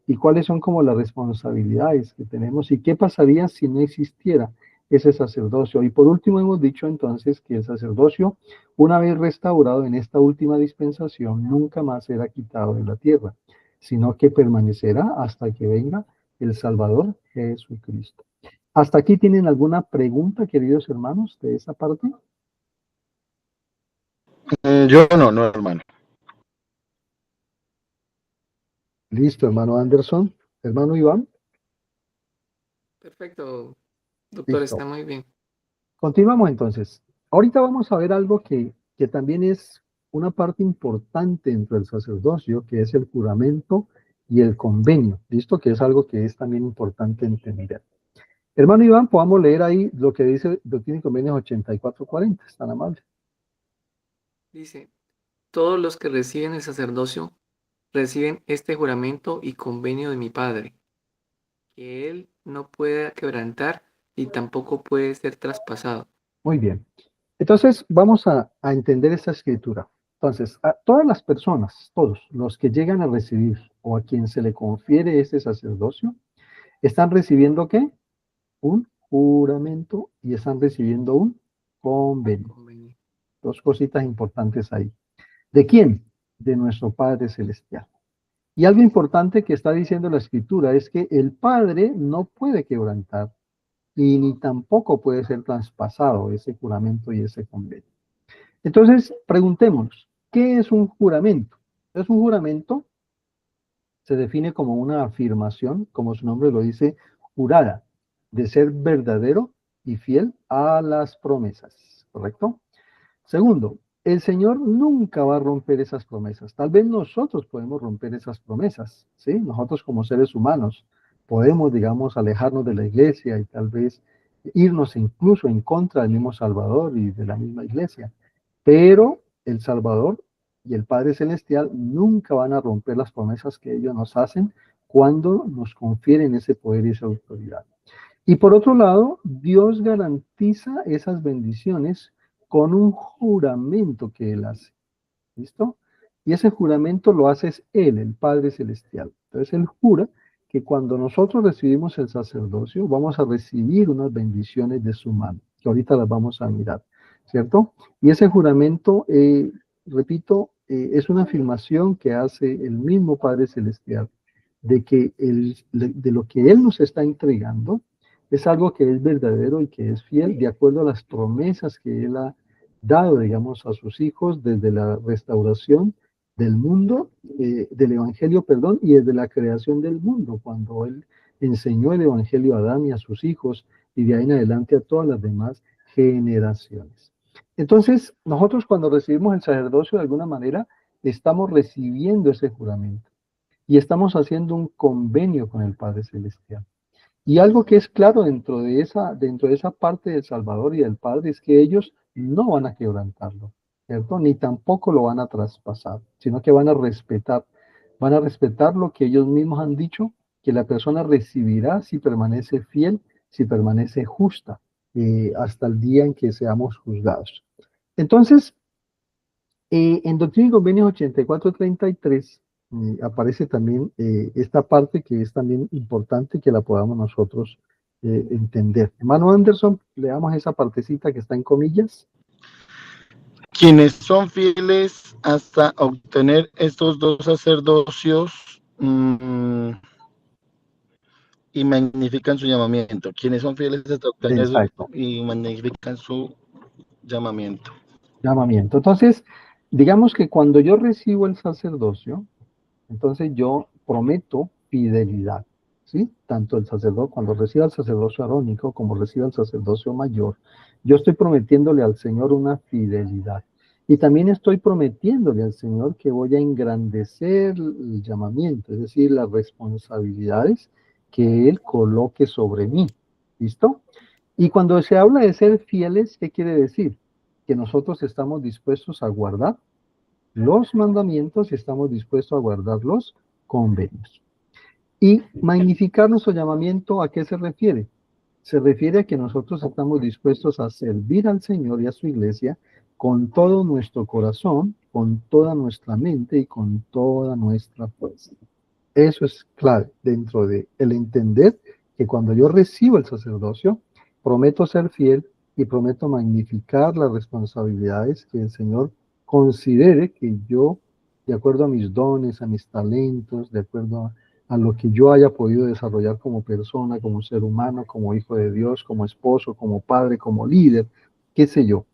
y cuáles son como las responsabilidades que tenemos, y qué pasaría si no existiera ese sacerdocio. Y por último hemos dicho entonces que el sacerdocio, una vez restaurado en esta última dispensación, nunca más será quitado de la tierra, sino que permanecerá hasta que venga el Salvador Jesucristo. ¿Hasta aquí tienen alguna pregunta, queridos hermanos, de esa parte? Yo no, hermano. Listo, hermano Anderson. Hermano Iván. Perfecto, doctor, Listo. está muy bien. Continuamos entonces. Ahorita vamos a ver algo que también es una parte importante dentro del sacerdocio, que es el juramento y el convenio. ¿Listo? Que es algo que es también importante entender. Hermano Iván, podamos leer ahí lo que dice Doctrina y Convenios 8440. Es tan amable. Dice, todos los que reciben el sacerdocio reciben este juramento y convenio de mi Padre, que él no puede quebrantar y tampoco puede ser traspasado. Muy bien. Entonces, vamos a entender esta escritura. Entonces, a todas las personas, todos los que llegan a recibir o a quien se le confiere este sacerdocio, están recibiendo ¿qué? Un juramento y están recibiendo un convenio. Convenio. Dos cositas importantes ahí. ¿De quién? De nuestro Padre Celestial. Y algo importante que está diciendo la Escritura es que el Padre no puede quebrantar y ni tampoco puede ser traspasado ese juramento y ese convenio. Entonces, preguntémonos, ¿qué es un juramento? Es un juramento, se define como una afirmación, como su nombre lo dice, jurada, de ser verdadero y fiel a las promesas, ¿correcto? Segundo, el Señor nunca va a romper esas promesas. Tal vez nosotros podemos romper esas promesas, ¿sí? Nosotros como seres humanos podemos, digamos, alejarnos de la iglesia y tal vez irnos incluso en contra del mismo Salvador y de la misma iglesia. Pero el Salvador y el Padre Celestial nunca van a romper las promesas que ellos nos hacen cuando nos confieren ese poder y esa autoridad. Y por otro lado, Dios garantiza esas bendiciones con un juramento que Él hace. ¿Listo? Y ese juramento lo hace Él, el Padre Celestial. Entonces Él jura que cuando nosotros recibimos el sacerdocio, vamos a recibir unas bendiciones de su mano, que ahorita las vamos a mirar, ¿cierto? Y ese juramento, repito, es una afirmación que hace el mismo Padre Celestial de que de lo que Él nos está entregando es algo que es verdadero y que es fiel de acuerdo a las promesas que Él ha dado, digamos, a sus hijos desde la restauración del mundo, del Evangelio, perdón, y desde la creación del mundo, cuando Él enseñó el Evangelio a Adán y a sus hijos, y de ahí en adelante a todas las demás generaciones. Entonces, nosotros cuando recibimos el sacerdocio, de alguna manera, estamos recibiendo ese juramento y estamos haciendo un convenio con el Padre Celestial. Y algo que es claro dentro de esa parte del Salvador y del Padre es que ellos no van a quebrantarlo, ¿cierto? Ni tampoco lo van a traspasar, sino que van a respetar lo que ellos mismos han dicho, que la persona recibirá si permanece fiel, si permanece justa, hasta el día en que seamos juzgados. Entonces, en Doctrina y Convenios 8433 aparece también esta parte que es también importante que la podamos nosotros entender. Hermano Anderson, leamos esa partecita que está en comillas. Quienes son fieles hasta obtener estos dos sacerdocios y magnifican su llamamiento. Quienes son fieles hasta obtener Exacto. y magnifican su llamamiento. Llamamiento. Entonces, digamos que cuando yo recibo el sacerdocio, entonces yo prometo fidelidad, ¿sí? Tanto el sacerdote, cuando reciba el sacerdocio arónico como reciba el sacerdocio mayor, yo estoy prometiéndole al Señor una fidelidad. Y también estoy prometiéndole al Señor que voy a engrandecer el llamamiento, es decir, las responsabilidades que Él coloque sobre mí. ¿Listo? Y cuando se habla de ser fieles, ¿qué quiere decir? Que nosotros estamos dispuestos a guardar los mandamientos y estamos dispuestos a guardar los convenios. Y magnificar nuestro llamamiento, ¿a qué se refiere? Se refiere a que nosotros estamos dispuestos a servir al Señor y a su iglesia con todo nuestro corazón, con toda nuestra mente y con toda nuestra fuerza. Eso es clave dentro de el entender que cuando yo recibo el sacerdocio, prometo ser fiel y prometo magnificar las responsabilidades que el Señor considere que yo, de acuerdo a mis dones, a mis talentos, de acuerdo a lo que yo haya podido desarrollar como persona, como ser humano, como hijo de Dios, como esposo, como padre, como líder, qué sé yo.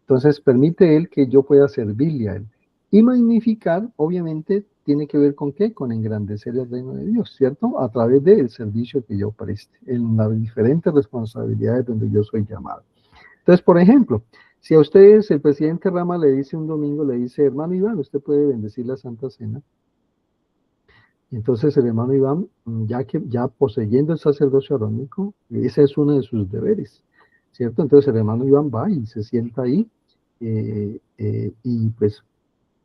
Entonces permite Él que yo pueda servirle a Él. Y magnificar, obviamente, tiene que ver con qué? Con engrandecer el reino de Dios, ¿cierto? A través del servicio que yo preste, en las diferentes responsabilidades donde yo soy llamado. Entonces, por ejemplo, si a ustedes el presidente Rama le dice un domingo, le dice, hermano Iván, usted puede bendecir la Santa Cena. Y entonces el hermano Iván, ya poseyendo el sacerdocio arónico, ese es uno de sus deberes, ¿cierto? Entonces el hermano Iván va y se sienta ahí y pues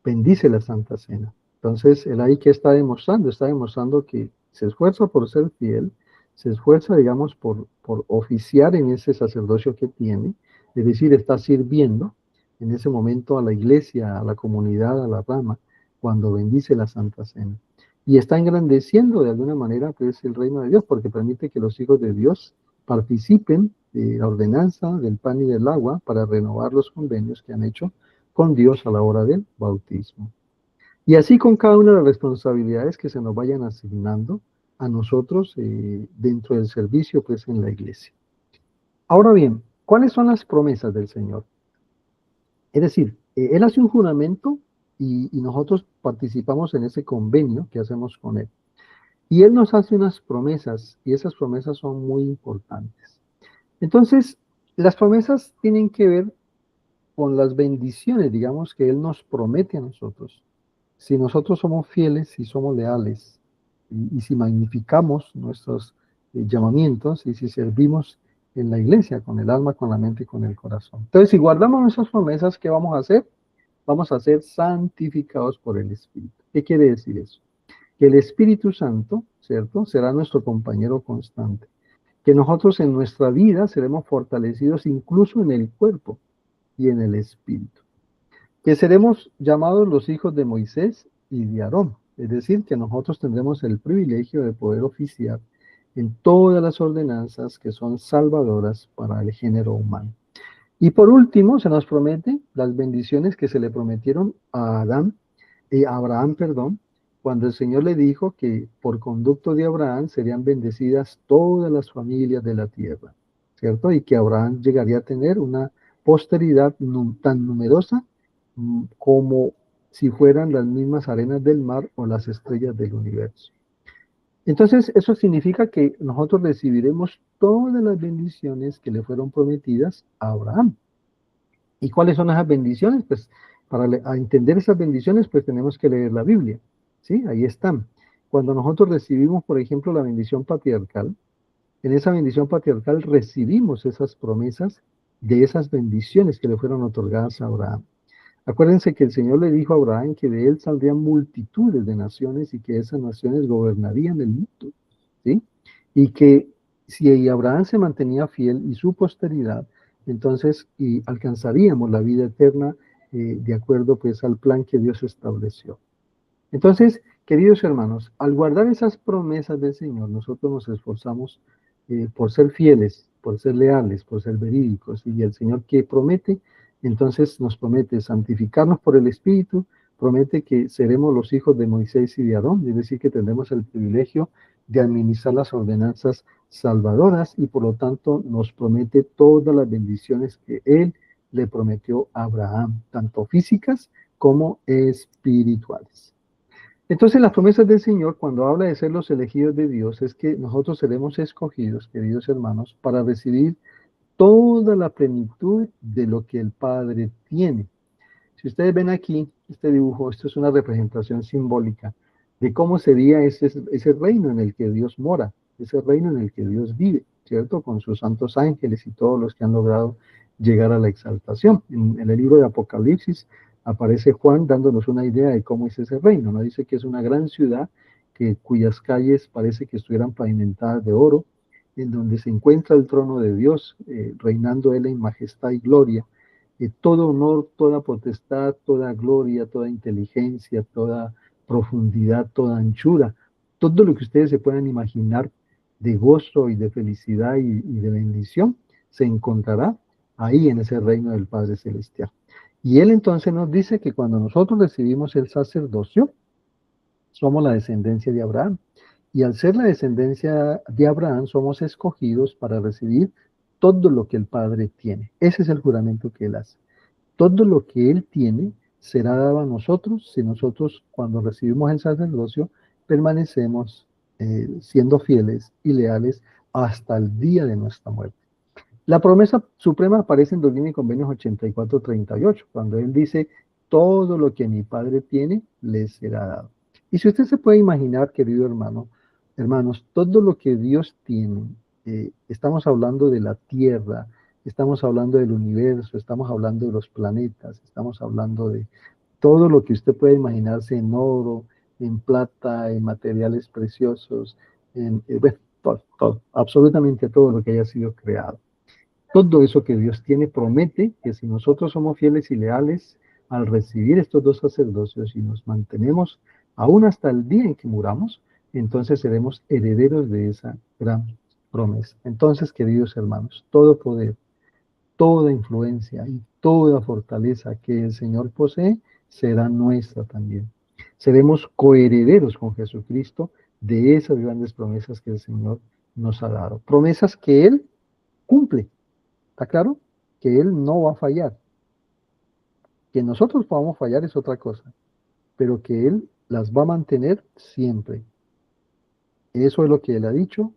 bendice la Santa Cena. Entonces, él ahí que está demostrando que se esfuerza por ser fiel, se esfuerza, digamos, por oficiar en ese sacerdocio que tiene, es decir, está sirviendo en ese momento a la iglesia, a la comunidad, a la rama, cuando bendice la Santa Cena. Y está engrandeciendo de alguna manera, pues, el reino de Dios, porque permite que los hijos de Dios participen de la ordenanza del pan y del agua para renovar los convenios que han hecho con Dios a la hora del bautismo. Y así con cada una de las responsabilidades que se nos vayan asignando a nosotros dentro del servicio, pues, en la iglesia. Ahora bien, ¿cuáles son las promesas del Señor? Es decir, Él hace un juramento y nosotros participamos en ese convenio que hacemos con Él. Y Él nos hace unas promesas y esas promesas son muy importantes. Entonces, las promesas tienen que ver con las bendiciones, digamos, que Él nos promete a nosotros. Si nosotros somos fieles, si somos leales, y si magnificamos nuestros llamamientos, y si servimos en la iglesia con el alma, con la mente y con el corazón. Entonces, si guardamos nuestras promesas, ¿qué vamos a hacer? Vamos a ser santificados por el Espíritu. ¿Qué quiere decir eso? Que el Espíritu Santo, ¿cierto?, será nuestro compañero constante. Que nosotros en nuestra vida seremos fortalecidos incluso en el cuerpo y en el espíritu. Que seremos llamados los hijos de Moisés y de Aarón, es decir, que nosotros tendremos el privilegio de poder oficiar en todas las ordenanzas que son salvadoras para el género humano. Y por último, se nos promete las bendiciones que se le prometieron a Abraham, cuando el Señor le dijo que por conducto de Abraham serían bendecidas todas las familias de la tierra, ¿cierto? Y que Abraham llegaría a tener una posteridad tan numerosa como si fueran las mismas arenas del mar o las estrellas del universo. Entonces, eso significa que nosotros recibiremos todas las bendiciones que le fueron prometidas a Abraham. ¿Y cuáles son esas bendiciones? Pues para entender esas bendiciones, pues tenemos que leer la Biblia, ¿sí? Ahí están. Cuando nosotros recibimos, por ejemplo, la bendición patriarcal, en esa bendición patriarcal recibimos esas promesas de esas bendiciones que le fueron otorgadas a Abraham. Acuérdense que el Señor le dijo a Abraham que de él saldrían multitudes de naciones y que esas naciones gobernarían el mundo, ¿sí? Y que si Abraham se mantenía fiel y su posteridad, entonces alcanzaríamos la vida eterna de acuerdo pues al plan que Dios estableció. Entonces, queridos hermanos, al guardar esas promesas del Señor, nosotros nos esforzamos por ser fieles, por ser leales, por ser verídicos. Y el Señor que promete, entonces nos promete santificarnos por el Espíritu, promete que seremos los hijos de Moisés y de Aarón, es decir, que tendremos el privilegio de administrar las ordenanzas salvadoras y por lo tanto nos promete todas las bendiciones que Él le prometió a Abraham, tanto físicas como espirituales. Entonces las promesas del Señor, cuando habla de ser los elegidos de Dios, es que nosotros seremos escogidos, queridos hermanos, para recibir toda la plenitud de lo que el Padre tiene. Si ustedes ven aquí este dibujo, esto es una representación simbólica de cómo sería ese reino en el que Dios mora, ese reino en el que Dios vive, ¿cierto? Con sus santos ángeles y todos los que han logrado llegar a la exaltación. En el libro de Apocalipsis aparece Juan dándonos una idea de cómo es ese reino, ¿no? Dice que es una gran ciudad cuyas calles parece que estuvieran pavimentadas de oro, en donde se encuentra el trono de Dios, reinando Él en majestad y gloria. Todo honor, toda potestad, toda gloria, toda inteligencia, toda profundidad, toda anchura, todo lo que ustedes se puedan imaginar de gozo y de felicidad y de bendición, se encontrará ahí en ese reino del Padre Celestial. Y Él entonces nos dice que cuando nosotros recibimos el sacerdocio, somos la descendencia de Abraham. Y al ser la descendencia de Abraham, somos escogidos para recibir todo lo que el Padre tiene. Ese es el juramento que Él hace. Todo lo que Él tiene será dado a nosotros si nosotros, cuando recibimos el sacerdocio, permanecemos siendo fieles y leales hasta el día de nuestra muerte. La promesa suprema aparece en Doctrina y Convenios 84-38, cuando Él dice, todo lo que mi Padre tiene, le será dado. Y si usted se puede imaginar, querido hermano, hermanos, todo lo que Dios tiene, estamos hablando de la tierra, estamos hablando del universo, estamos hablando de los planetas, estamos hablando de todo lo que usted puede imaginarse en oro, en plata, en materiales preciosos, bueno, todo, absolutamente todo lo que haya sido creado. Todo eso que Dios tiene promete que si nosotros somos fieles y leales al recibir estos dos sacerdocios y nos mantenemos aún hasta el día en que muramos, entonces seremos herederos de esa gran promesa. Entonces, queridos hermanos, todo poder, toda influencia y toda fortaleza que el Señor posee será nuestra también. Seremos coherederos con Jesucristo de esas grandes promesas que el Señor nos ha dado. Promesas que Él cumple. ¿Está claro? Que Él no va a fallar. Que nosotros podamos fallar es otra cosa, pero que Él las va a mantener siempre. Eso es lo que Él ha dicho,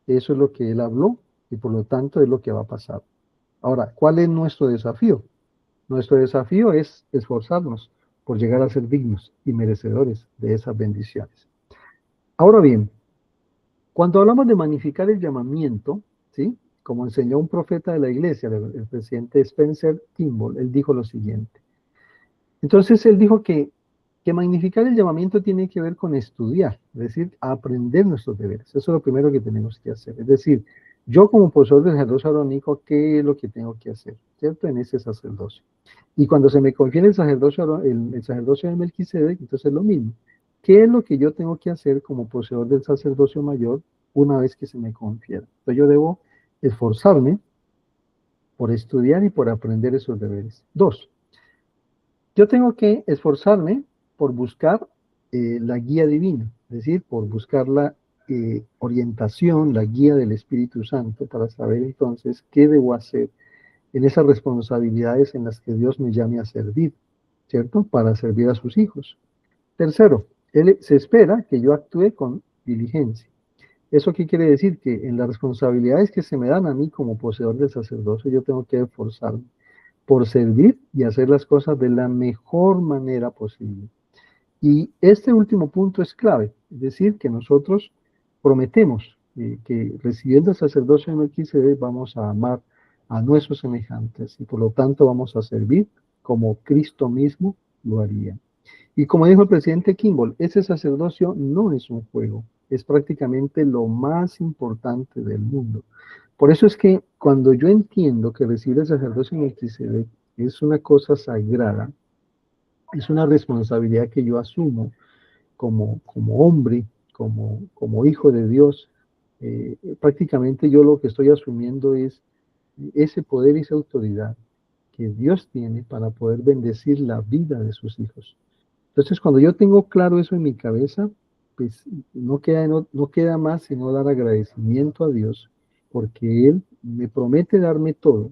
eso es lo que Él habló, y por lo tanto es lo que va a pasar. Ahora, ¿cuál es nuestro desafío? Nuestro desafío es esforzarnos por llegar a ser dignos y merecedores de esas bendiciones. Ahora bien, cuando hablamos de magnificar el llamamiento, ¿sí? Como enseñó un profeta de la iglesia, el presidente Spencer Kimball, él dijo lo siguiente. Entonces él dijo que magnificar el llamamiento tiene que ver con estudiar, es decir, aprender nuestros deberes. Eso es lo primero que tenemos que hacer. Es decir, yo como profesor del sacerdocio arónico, ¿qué es lo que tengo que hacer? ¿Cierto? En ese sacerdocio. Y cuando se me confiere el sacerdocio de Melquisedec, entonces es lo mismo. ¿Qué es lo que yo tengo que hacer como poseedor del sacerdocio mayor una vez que se me confiera? Entonces yo debo esforzarme por estudiar y por aprender esos deberes. 2, yo tengo que esforzarme por buscar la guía divina, es decir, por buscar la orientación, la guía del Espíritu Santo para saber entonces qué debo hacer en esas responsabilidades en las que Dios me llame a servir, ¿cierto? Para servir a sus hijos. Tercero, se espera que yo actúe con diligencia. ¿Eso qué quiere decir? Que en las responsabilidades que se me dan a mí como poseedor del sacerdocio, yo tengo que esforzarme por servir y hacer las cosas de la mejor manera posible. Y este último punto es clave, es decir, que nosotros prometemos que recibiendo el sacerdocio de Melquisedec vamos a amar a nuestros semejantes y por lo tanto vamos a servir como Cristo mismo lo haría. Y como dijo el presidente Kimball, ese sacerdocio no es un juego, es prácticamente lo más importante del mundo. Por eso es que cuando yo entiendo que recibir el sacerdocio en Melquisedec es una cosa sagrada, es una responsabilidad que yo asumo como hombre, como hijo de Dios, prácticamente yo lo que estoy asumiendo es ese poder y esa autoridad que Dios tiene para poder bendecir la vida de sus hijos. Entonces, cuando yo tengo claro eso en mi cabeza, pues no queda más sino dar agradecimiento a Dios, porque Él me promete darme todo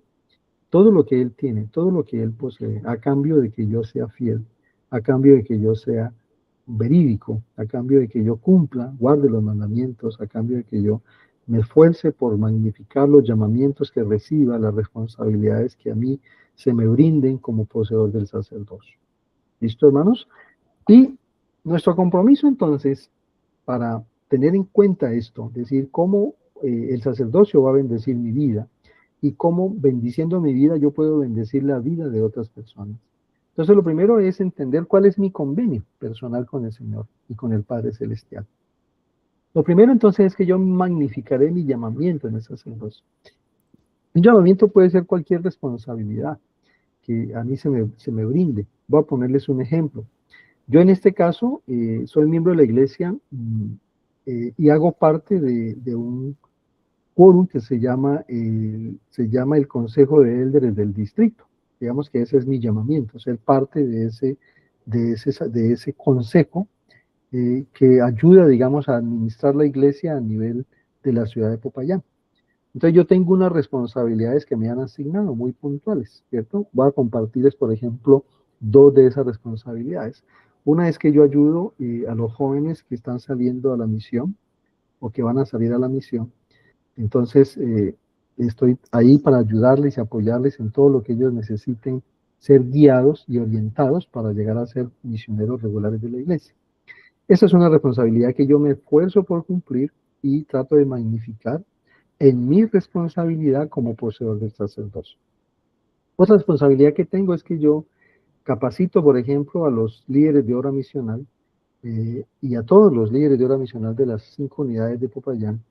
lo que Él tiene, todo lo que Él posee, a cambio de que yo sea fiel, a cambio de que yo sea verídico, a cambio de que yo cumpla, guarde los mandamientos, a cambio de que yo me esfuerce por magnificar los llamamientos que reciba, las responsabilidades que a mí se me brinden como poseedor del sacerdocio. ¿Listo, hermanos? Y nuestro compromiso entonces, para tener en cuenta esto, decir cómo el sacerdocio va a bendecir mi vida y cómo bendiciendo mi vida yo puedo bendecir la vida de otras personas. Entonces lo primero es entender cuál es mi convenio personal con el Señor y con el Padre Celestial. Lo primero entonces es que yo magnificaré mi llamamiento en el sacerdocio. Un llamamiento puede ser cualquier responsabilidad que a mí se me brinde. Voy a ponerles un ejemplo. Yo en este caso soy miembro de la iglesia y hago parte de un quórum que se llama el Consejo de Élderes del Distrito. Digamos que ese es mi llamamiento, ser parte de ese consejo que ayuda, digamos, a administrar la iglesia a nivel de la ciudad de Popayán. Entonces yo tengo unas responsabilidades que me han asignado muy puntuales, ¿cierto? Voy a compartirles, por ejemplo, dos de esas responsabilidades. Una es que yo ayudo a los jóvenes que están saliendo a la misión o que van a salir a la misión. Entonces, estoy ahí para ayudarles y apoyarles en todo lo que ellos necesiten ser guiados y orientados para llegar a ser misioneros regulares de la iglesia. Esa es una responsabilidad que yo me esfuerzo por cumplir y trato de magnificar en mi responsabilidad como poseedor del sacerdocio. Otra responsabilidad que tengo es que yo capacito, por ejemplo, a los líderes de obra misional y a todos los líderes de obra misional de las 5 unidades de Popayán,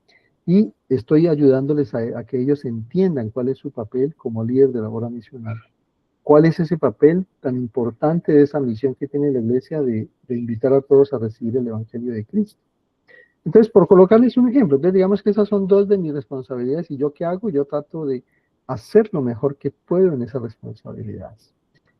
y estoy ayudándoles a que ellos entiendan cuál es su papel como líder de la obra misional. ¿Cuál es ese papel tan importante de esa misión que tiene la iglesia de invitar a todos a recibir el Evangelio de Cristo? Entonces, por colocarles un ejemplo, entonces digamos que esas son dos de mis responsabilidades y yo qué hago, yo trato de hacer lo mejor que puedo en esas responsabilidades.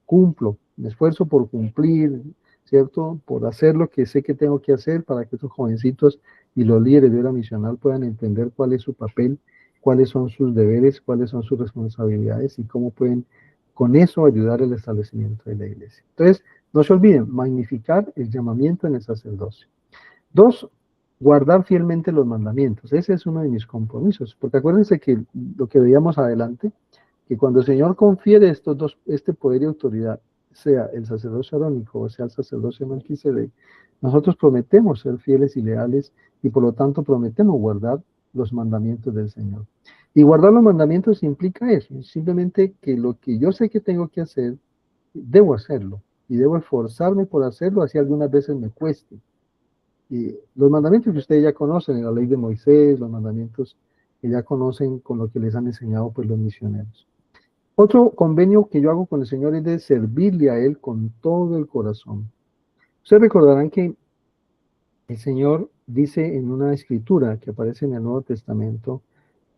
Cumplo, me esfuerzo por cumplir, ¿cierto? Por hacer lo que sé que tengo que hacer para que esos jovencitos y los líderes de la misional puedan entender cuál es su papel, cuáles son sus deberes, cuáles son sus responsabilidades y cómo pueden con eso ayudar al establecimiento de la iglesia. Entonces, no se olviden, magnificar el llamamiento en el sacerdocio. 2, guardar fielmente los mandamientos. Ese es uno de mis compromisos, porque acuérdense que lo que veíamos adelante, que cuando el Señor confiere estos dos, este poder y autoridad, sea el sacerdocio arónico o sea el sacerdocio Melquisedec, nosotros prometemos ser fieles y leales y por lo tanto prometemos guardar los mandamientos del Señor. Y guardar los mandamientos implica eso, simplemente que lo que yo sé que tengo que hacer, debo hacerlo y debo esforzarme por hacerlo, así algunas veces me cueste. Y los mandamientos que ustedes ya conocen, la ley de Moisés, los mandamientos que ya conocen con lo que les han enseñado pues los misioneros. Otro convenio que yo hago con el Señor es de servirle a Él con todo el corazón. Ustedes recordarán que el Señor dice en una escritura que aparece en el Nuevo Testamento,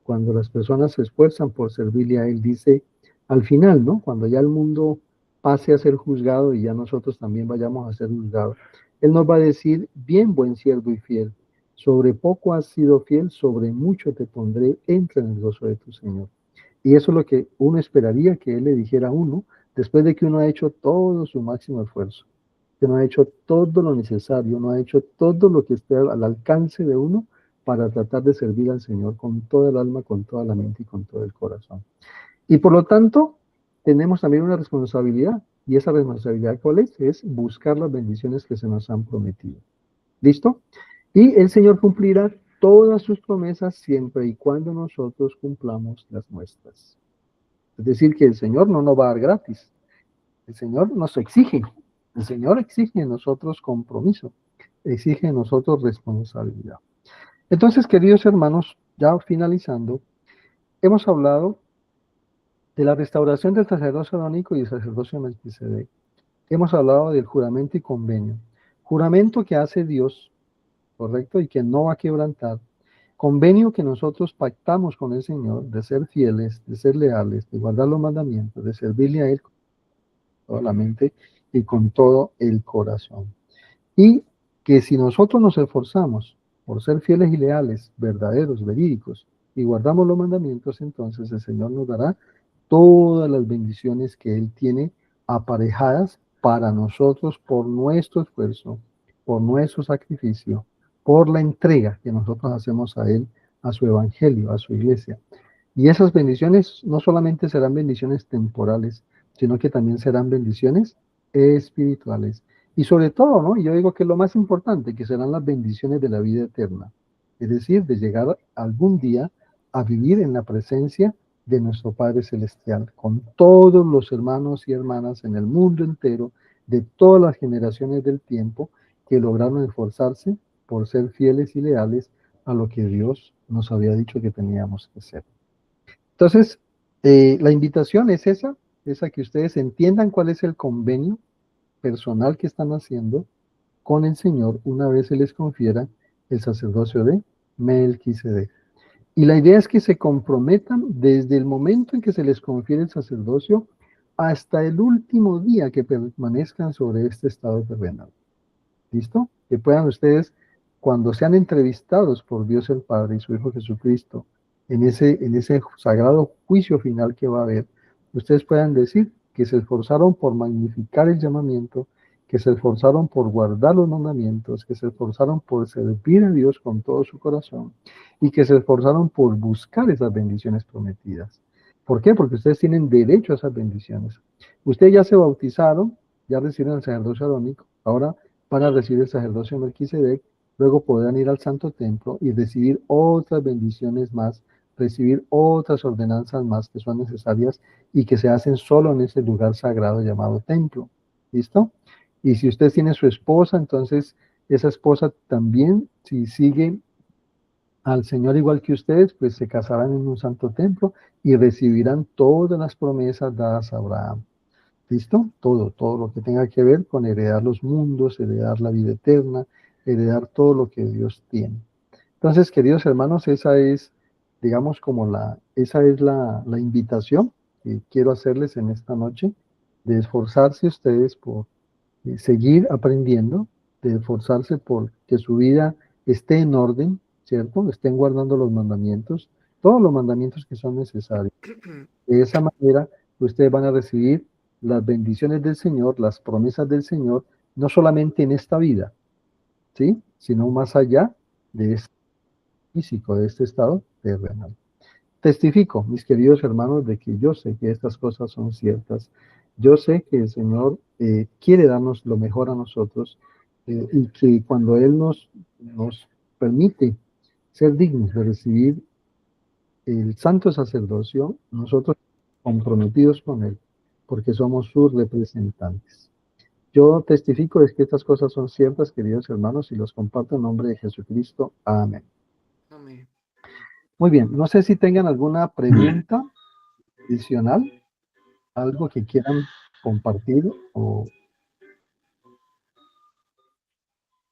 cuando las personas se esfuerzan por servirle a Él, dice al final, ¿no? Cuando ya el mundo pase a ser juzgado y ya nosotros también vayamos a ser juzgados, Él nos va a decir, bien buen siervo y fiel, sobre poco has sido fiel, sobre mucho te pondré, entra en el gozo de tu Señor. Y eso es lo que uno esperaría que Él le dijera a uno, después de que uno ha hecho todo su máximo esfuerzo, que uno ha hecho todo lo necesario, uno ha hecho todo lo que esté al alcance de uno para tratar de servir al Señor con toda el alma, con toda la mente y con todo el corazón. Y por lo tanto, tenemos también una responsabilidad, y esa responsabilidad, ¿cuál es? Es buscar las bendiciones que se nos han prometido. ¿Listo? Y el Señor cumplirá todas sus promesas siempre y cuando nosotros cumplamos las nuestras. Es decir, que el Señor no nos va a dar gratis. El Señor nos exige. El Señor exige en nosotros compromiso. Exige en nosotros responsabilidad. Entonces, queridos hermanos, ya finalizando, hemos hablado de la restauración del sacerdocio arónico y el sacerdocio Melquisedec. Hemos hablado del juramento y convenio. Juramento que hace Dios, correcto, y que no va a quebrantar, convenio que nosotros pactamos con el Señor de ser fieles, de ser leales, de guardar los mandamientos, de servirle a Él con toda la mente y con todo el corazón. Y que si nosotros nos esforzamos por ser fieles y leales, verdaderos, verídicos, y guardamos los mandamientos, entonces el Señor nos dará todas las bendiciones que Él tiene aparejadas para nosotros por nuestro esfuerzo, por nuestro sacrificio, por la entrega que nosotros hacemos a Él, a su evangelio, a su iglesia. Y esas bendiciones no solamente serán bendiciones temporales, sino que también serán bendiciones espirituales. Y sobre todo, ¿no? Yo digo que lo más importante, que serán las bendiciones de la vida eterna. Es decir, de llegar algún día a vivir en la presencia de nuestro Padre Celestial, con todos los hermanos y hermanas en el mundo entero, de todas las generaciones del tiempo, que lograron esforzarse por ser fieles y leales a lo que Dios nos había dicho que teníamos que ser. Entonces, la invitación es a que ustedes entiendan cuál es el convenio personal que están haciendo con el Señor una vez se les confiera el sacerdocio de Melquisedec. Y la idea es que se comprometan desde el momento en que se les confiere el sacerdocio hasta el último día que permanezcan sobre este estado terrenal. ¿Listo? Que puedan ustedes, cuando sean entrevistados por Dios el Padre y su Hijo Jesucristo, en ese sagrado juicio final que va a haber, ustedes puedan decir que se esforzaron por magnificar el llamamiento, que se esforzaron por guardar los mandamientos, que se esforzaron por servir a Dios con todo su corazón y que se esforzaron por buscar esas bendiciones prometidas. ¿Por qué? Porque ustedes tienen derecho a esas bendiciones. Ustedes ya se bautizaron, ya recibieron el sacerdocio arónico, ahora van a recibir el sacerdocio de Melquisedec, luego podrán ir al Santo Templo y recibir otras bendiciones más, recibir otras ordenanzas más que son necesarias y que se hacen solo en ese lugar sagrado llamado templo. ¿Listo? Y si usted tiene su esposa, entonces esa esposa también, si sigue al Señor igual que ustedes, pues se casarán en un santo templo y recibirán todas las promesas dadas a Abraham. ¿Listo? Todo lo que tenga que ver con heredar los mundos, heredar la vida eterna, heredar todo lo que Dios tiene. Entonces, queridos hermanos, esa es, digamos, esa es la invitación que quiero hacerles en esta noche, de esforzarse ustedes por seguir aprendiendo, de esforzarse por que su vida esté en orden, ¿cierto? Estén guardando los mandamientos, todos los mandamientos que son necesarios. De esa manera, ustedes van a recibir las bendiciones del Señor, las promesas del Señor, no solamente en esta vida, ¿sí? Sino más allá de este físico, de este estado terrenal. Testifico, mis queridos hermanos, de que yo sé que estas cosas son ciertas. Yo sé que el Señor quiere darnos lo mejor a nosotros y que cuando Él nos permite ser dignos de recibir el santo sacerdocio, nosotros comprometidos con Él, porque somos sus representantes. Yo testifico de que estas cosas son ciertas, queridos hermanos, y los comparto en nombre de Jesucristo. Amén. Amén. Muy bien, no sé si tengan alguna pregunta adicional, algo que quieran compartir,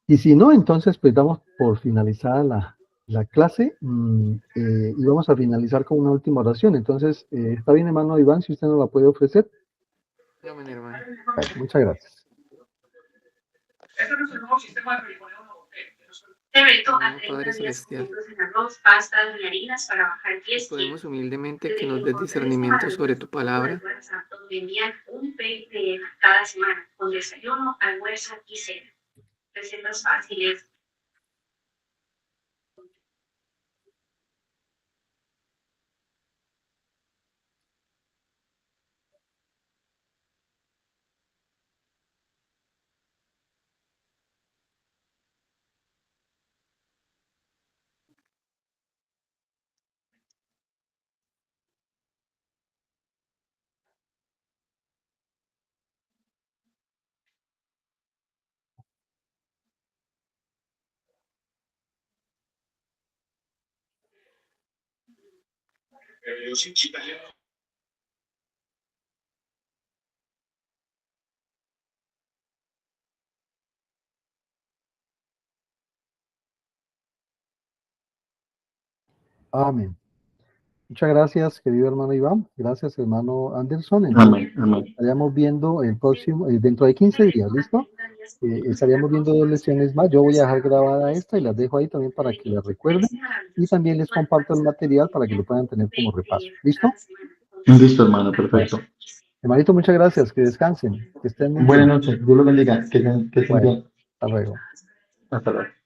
y si no, entonces pues damos por finalizada la clase y vamos a finalizar con una última oración. Entonces, está bien, hermano Iván, si usted nos la puede ofrecer. Amén, hermano. Bueno, muchas gracias. Este no es el nuevo sistema de frijoles. Te reto a Amado 30 Padre días Celestial, comidos en arroz, pastas y harinas para bajar te 10 podemos kilos. humildemente que Desde nos que des encontré este discernimiento sobre maravilloso tu grupo de palabra. WhatsApp donde envían un PDF cada semana con desayuno, almuerzo y cena. Recetas fáciles, Yo soy italiano. Amén. Muchas gracias, querido hermano Iván. Gracias, hermano Anderson. Entonces, Amén. estaríamos viendo el próximo, dentro de 15 días, ¿listo? Estaríamos viendo 2 lecciones más. Yo voy a dejar grabada esta y las dejo ahí también para que las recuerden. Y también les comparto el material para que lo puedan tener como repaso. ¿Listo? Listo, hermano, perfecto. Hermanito, muchas gracias. Que descansen. Que estén muy Buenas bien. noches. Dios los bendiga. Que estén Bueno, bien. hasta luego. Hasta luego.